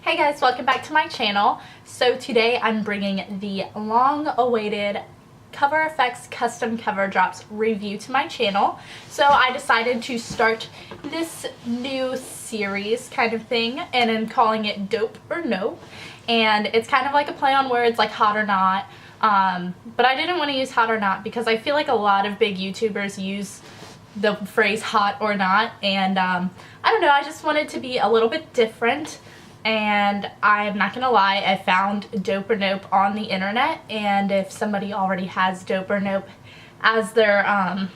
Hey guys, welcome back to my channel. So today I'm bringing the long-awaited Cover FX custom cover drops review to my channel. So I decided to start this new series kind of thing, and I'm calling it Dope or Nope. And it's kind of like a play on words like hot or not. But I didn't want to use hot or not because I feel like a lot of big YouTubers use the phrase hot or not, and I don't know, I just wanted to be a little bit different. And I'm not gonna lie, I found Dope or Nope on the internet, and if somebody already has Dope or Nope as their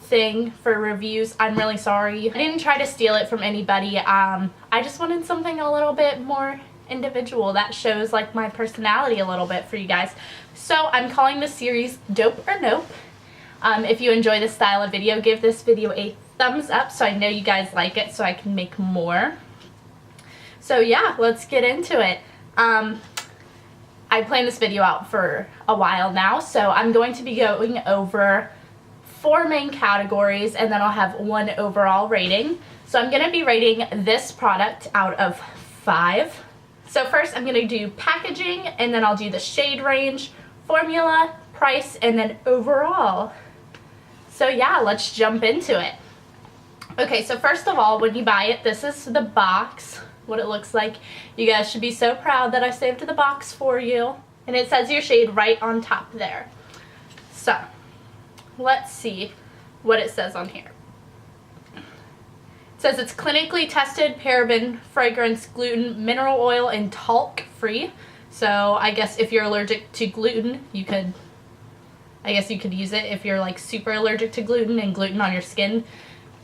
thing for reviews, I'm really sorry. I didn't try to steal it from anybody. I just wanted something a little bit more individual that shows like my personality a little bit for you guys. So I'm calling this series Dope or Nope. If you enjoy this style of video, give this video a thumbs up so I know you guys like it so I can make more. So yeah, let's get into it. I planned this video out for a while now, so I'm going to be going over 4 main categories and then I'll have 1 overall rating. So I'm going to be rating this product out of 5. So first I'm going to do packaging, and then I'll do the shade range, formula, price, and then overall. So yeah, let's jump into it. Okay, so first of all, when you buy it, this is the box, what it looks like. You guys should be so proud that I saved the box for you. And it says your shade right on top there. So, let's see what it says on here. It says it's clinically tested, paraben, fragrance, gluten, mineral oil, and talc free. So I guess if you're allergic to gluten, you could use it if you're like super allergic to gluten and gluten on your skin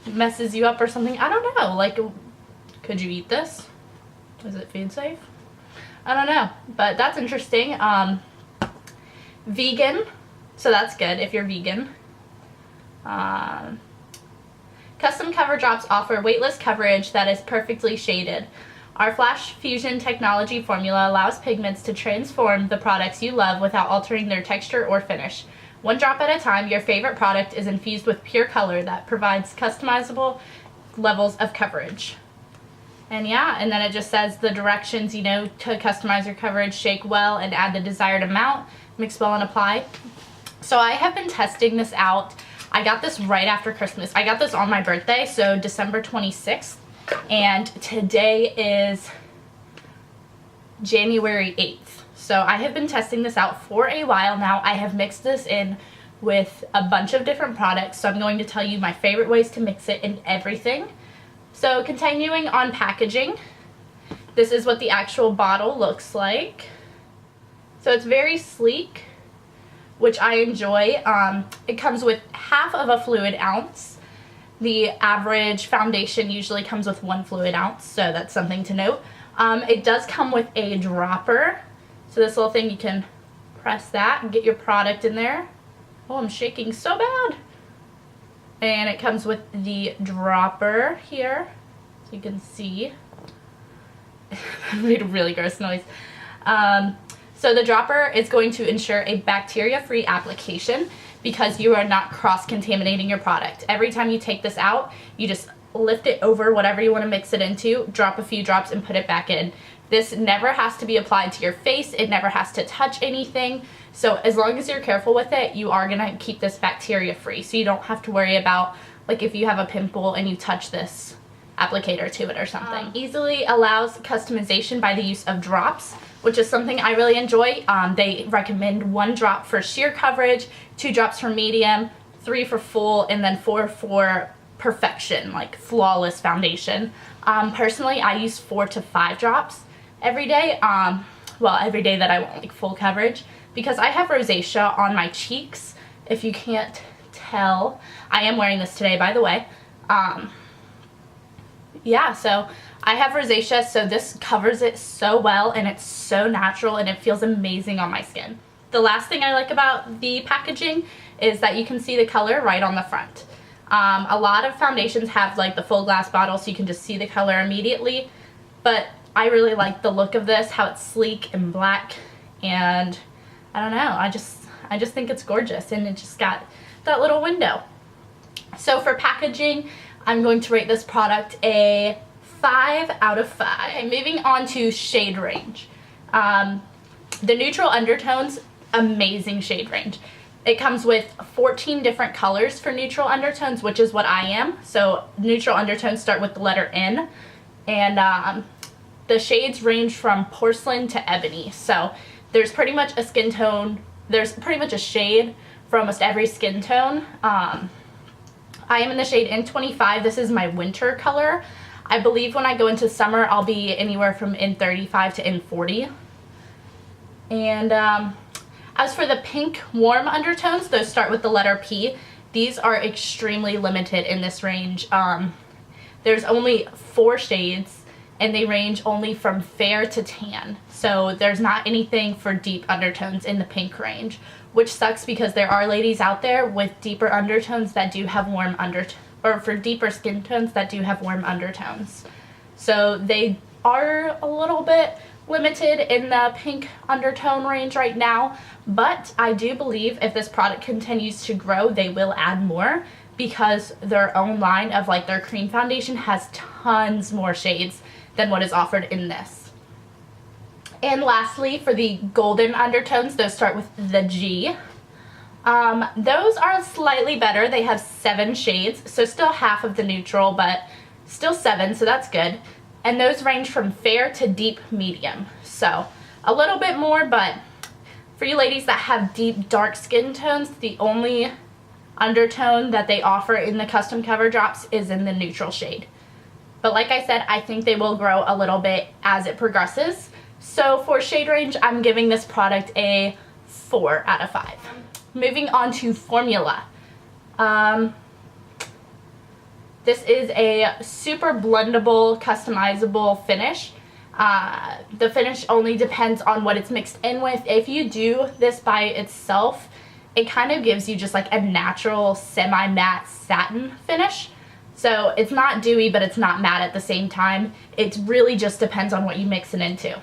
messes you up or something. I don't know, like, could you eat this? Is it food safe? I don't know, but that's interesting. Vegan, so that's good if you're vegan. Custom cover drops offer weightless coverage that is perfectly shaded. Our Flash Fusion technology formula allows pigments to transform the products you love without altering their texture or finish. 1 drop at a time, your favorite product is infused with pure color that provides customizable levels of coverage. And yeah, and then it just says the directions, you know, to customize your coverage: shake well and add the desired amount, mix well and apply. So I have been testing this out. I got this right after Christmas. I got this on my birthday, so December 26th, and today is January 8th. So I have been testing this out for a while now. I have mixed this in with a bunch of different products, so I'm going to tell you my favorite ways to mix it in everything. So continuing on packaging, this is what the actual bottle looks like. So it's very sleek, which I enjoy. It comes with half of a fluid ounce. The average foundation usually comes with 1 fluid ounce, so that's something to note. It does come with a dropper. So this little thing, you can press that and get your product in there. Oh, I'm shaking so bad. And it comes with the dropper here, so you can see. It made a really gross noise. So the dropper is going to ensure a bacteria-free application because you are not cross-contaminating your product. Every time you take this out, you just lift it over whatever you want to mix it into, drop a few drops, and put it back in. This never has to be applied to your face. It never has to touch anything. So as long as you're careful with it, you are going to keep this bacteria free. So you don't have to worry about, like, if you have a pimple and you touch this applicator to it or something. Easily allows customization by the use of drops, which is something I really enjoy. They recommend 1 drop for sheer coverage, 2 drops for medium, 3 for full, and then 4 for perfection, like flawless foundation. Personally, I use 4 to 5 drops every day. Well, every day that I want like full coverage, because I have rosacea on my cheeks. If you can't tell, I am wearing this today, by the way. Yeah, so I have rosacea, so this covers it so well, and it's so natural, and it feels amazing on my skin. The last thing I like about the packaging is that you can see the color right on the front. A lot of foundations have like the full glass bottle, so you can just see the color immediately, but I really like the look of this, how it's sleek and black, and I don't know, I just think it's gorgeous, and it just got that little window. So for packaging, I'm going to rate this product a 5 out of 5. Okay, moving on to shade range. The Neutral Undertones, amazing shade range. It comes with 14 different colors for neutral undertones, which is what I am. So neutral undertones start with the letter N, and the shades range from porcelain to ebony. So there's pretty much a skin tone, there's pretty much a shade for almost every skin tone. I am in the shade N25. This is my winter color. I believe when I go into summer, I'll be anywhere from N35 to N40. And as for the pink warm undertones, those start with the letter P. These are extremely limited in this range. There's only 4 shades, and they range only from fair to tan. So there's not anything for deep undertones in the pink range, which sucks because there are ladies out there with deeper undertones that do have warm undertones, or for deeper skin tones that do have warm undertones. So they are a little bit limited in the pink undertone range right now, but I do believe if this product continues to grow, they will add more, because their own line of like their cream foundation has tons more shades than what is offered in this. And lastly, for the golden undertones, those start with the G. Those are slightly better. They have 7 shades, so still half of the neutral, but still 7, so that's good. And those range from fair to deep medium. So a little bit more, but for you ladies that have deep dark skin tones, the only undertone that they offer in the custom cover drops is in the neutral shade. But like I said, I think they will grow a little bit as it progresses. So for shade range, I'm giving this product a 4 out of 5. Moving on to formula. This is a super blendable, customizable finish. The finish only depends on what it's mixed in with. If you do this by itself, it kind of gives you just like a natural semi-matte satin finish. So it's not dewy, but it's not matte at the same time. It really just depends on what you mix it into.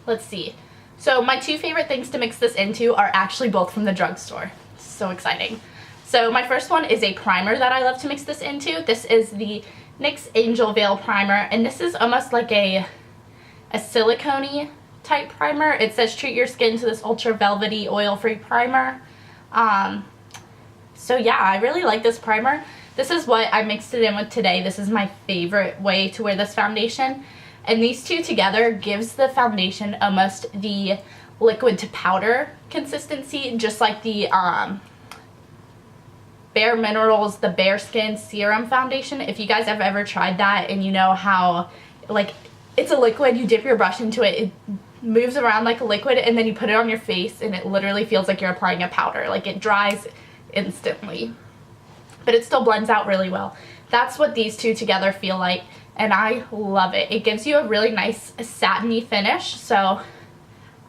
Let's see. So my 2 favorite things to mix this into are actually both from the drugstore. So exciting. So my first one is a primer that I love to mix this into. This is the NYX Angel Veil Primer, and this is almost like a silicone-y type primer. It says treat your skin to this ultra velvety oil-free primer. So yeah, I really like this primer. This is what I mixed it in with today. This is my favorite way to wear this foundation. And these two together gives the foundation almost the liquid to powder consistency, just like the Bare Minerals, the Bare Skin Serum Foundation. If you guys have ever tried that and you know how, like, it's a liquid, you dip your brush into it, it moves around like a liquid, and then you put it on your face and it literally feels like you're applying a powder. Like, it dries instantly, but it still blends out really well. That's what these two together feel like, and I love it. It gives you a really nice satiny finish, so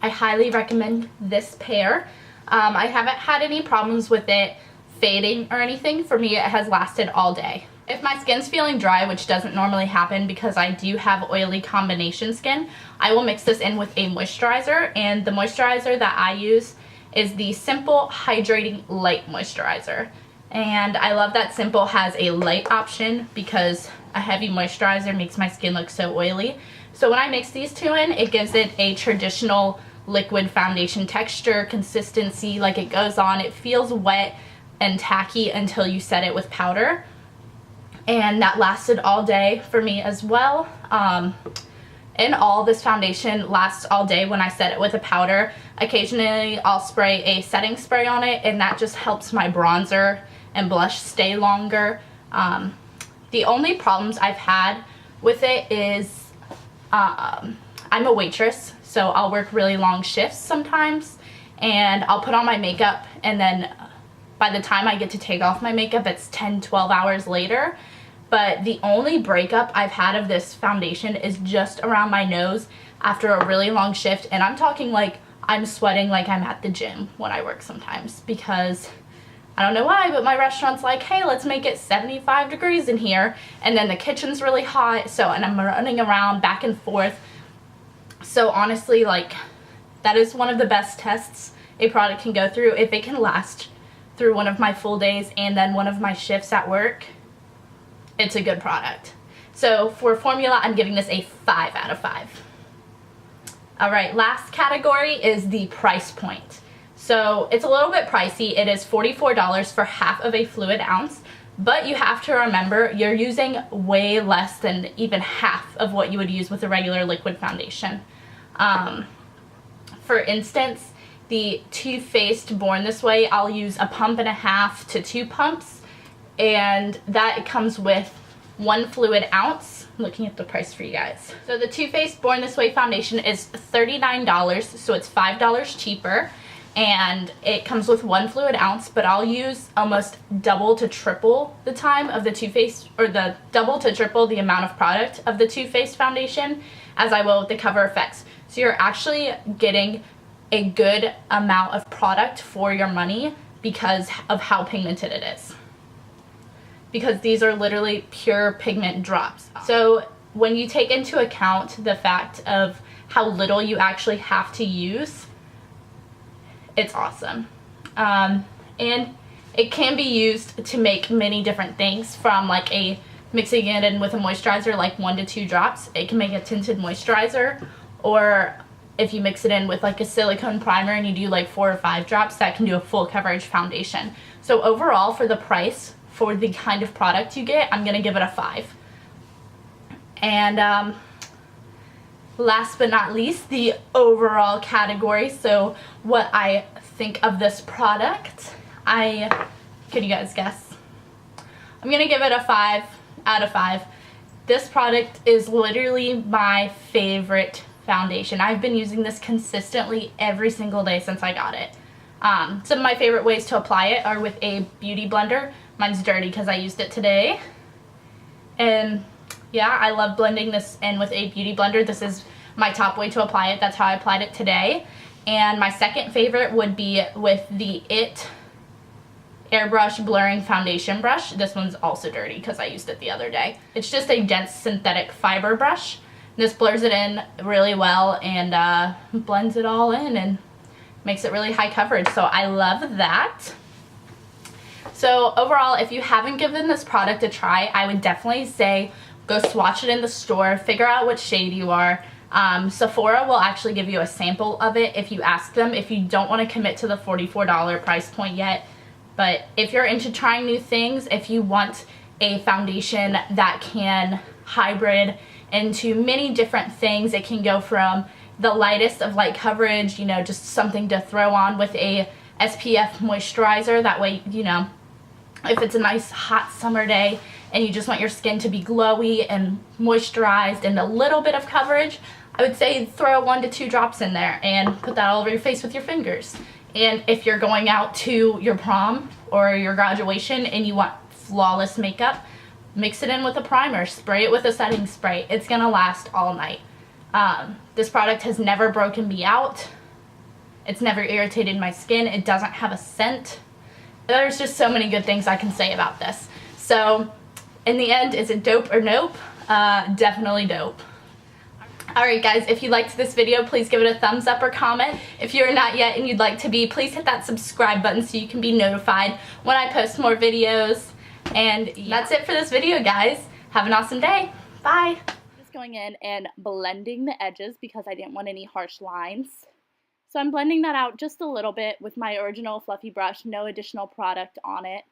I highly recommend this pair. I haven't had any problems with it fading or anything. For me, it has lasted all day. If my skin's feeling dry, which doesn't normally happen because I do have oily combination skin, I will mix this in with a moisturizer, and the moisturizer that I use is the Simple Hydrating Light Moisturizer. And I love that Simple has a light option because a heavy moisturizer makes my skin look so oily. So when I mix these two in, it gives it a traditional liquid foundation texture, consistency, like it goes on. It feels wet and tacky until you set it with powder. And that lasted all day for me as well. In all, this foundation lasts all day when I set it with a powder. Occasionally I'll spray a setting spray on it, and that just helps my bronzer and blush stay longer. The only problems I've had with it is I'm a waitress, so I'll work really long shifts sometimes, and I'll put on my makeup, and then by the time I get to take off my makeup, it's 10-12 hours later. But the only breakup I've had of this foundation is just around my nose after a really long shift, and I'm talking like I'm sweating like I'm at the gym when I work sometimes, because I don't know why, but my restaurant's like, hey, let's make it 75 degrees in here, and then the kitchen's really hot, so, and I'm running around back and forth. So honestly, like, that is one of the best tests a product can go through. If it can last through one of my full days and then one of my shifts at work, it's a good product. So for formula, I'm giving this a 5 out of 5. All right, last category is the price point. So it's a little bit pricey. It is $44 for half of a fluid ounce, but you have to remember you're using way less than even half of what you would use with a regular liquid foundation. For instance, the Too Faced Born This Way, I'll use a pump and a half to 2 pumps, and that comes with 1 fluid ounce. I'm looking at the price for you guys. So the Too Faced Born This Way foundation is $39, so it's $5 cheaper, and it comes with 1 fluid ounce, but I'll use almost double to triple the time of the Too Faced, or the double to triple the amount of product of the Too Faced foundation as I will with the Cover FX. So you're actually getting a good amount of product for your money because of how pigmented it is. Because these are literally pure pigment drops. So when you take into account the fact of how little you actually have to use, it's awesome. And it can be used to make many different things, from like mixing it in with a moisturizer, like 1 to 2 drops. It can make a tinted moisturizer, or if you mix it in with like a silicone primer and you do like 4 or 5 drops, that can do a full coverage foundation. So overall, for the price, for the kind of product you get, I'm gonna give it a 5. And last but not least, the overall category. So what I think of this product, can you guys guess? I'm gonna give it a 5 out of 5. This product is literally my favorite foundation. I've been using this consistently every single day since I got it. Some of my favorite ways to apply it are with a beauty blender. Mine's dirty because I used it today. And yeah, I love blending this in with a beauty blender. This is my top way to apply it. That's how I applied it today. And my second favorite would be with the IT Airbrush Blurring Foundation Brush. This one's also dirty because I used it the other day. It's just a dense synthetic fiber brush. This blurs it in really well and blends it all in and makes it really high coverage. So I love that. So overall, if you haven't given this product a try, I would definitely say go swatch it in the store, figure out what shade you are. Sephora will actually give you a sample of it if you ask them, if you don't want to commit to the $44 price point yet. But if you're into trying new things, if you want a foundation that can hybrid into many different things, it can go from the lightest of light coverage, you know, just something to throw on with a SPF moisturizer. That way, you know, if it's a nice hot summer day and you just want your skin to be glowy and moisturized and a little bit of coverage, I would say throw 1 to 2 drops in there and put that all over your face with your fingers. And if you're going out to your prom or your graduation and you want flawless makeup, mix it in with a primer, spray it with a setting spray. It's gonna last all night. This product has never broken me out. It's never irritated my skin. It doesn't have a scent. There's just so many good things I can say about this. So in the end, is it dope or nope? Definitely dope. Alright guys, if you liked this video, please give it a thumbs up or comment. If you're not yet and you'd like to be, please hit that subscribe button so you can be notified when I post more videos. And yeah, that's it for this video, guys. Have an awesome day. Bye. Just going in and blending the edges because I didn't want any harsh lines. So I'm blending that out just a little bit with my original fluffy brush, no additional product on it.